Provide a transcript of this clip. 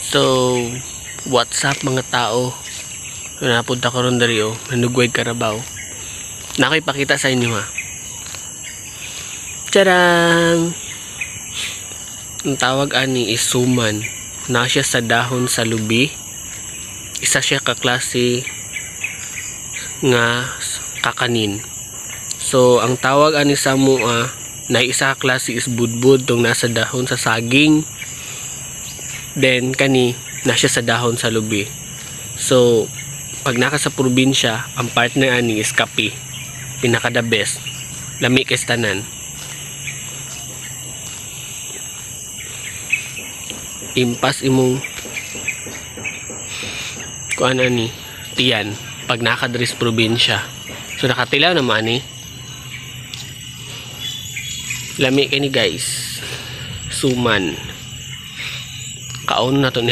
So, what's up mga tao? Napunta ko ron dari Manugway Carabao. Nakipakita sa inyo ha. Tadang! Ang tawag ani is suman. Na siya sa dahon sa lubi. Isa siya kaklase nga kakanin. So, ang tawag ani sa mua na isa kaklase is budbud tong nasa dahon sa saging. Then kani na siya sa dahon sa lubi. So pag naka sa probinsya, ang partner ani is kape. Pinaka the best. Lami kay tanan. Impas imong kuan ani tiyan pag naka dres probinsya. So nakatilaw naman ni. Lami kay ni guys. Suman. Kaon na to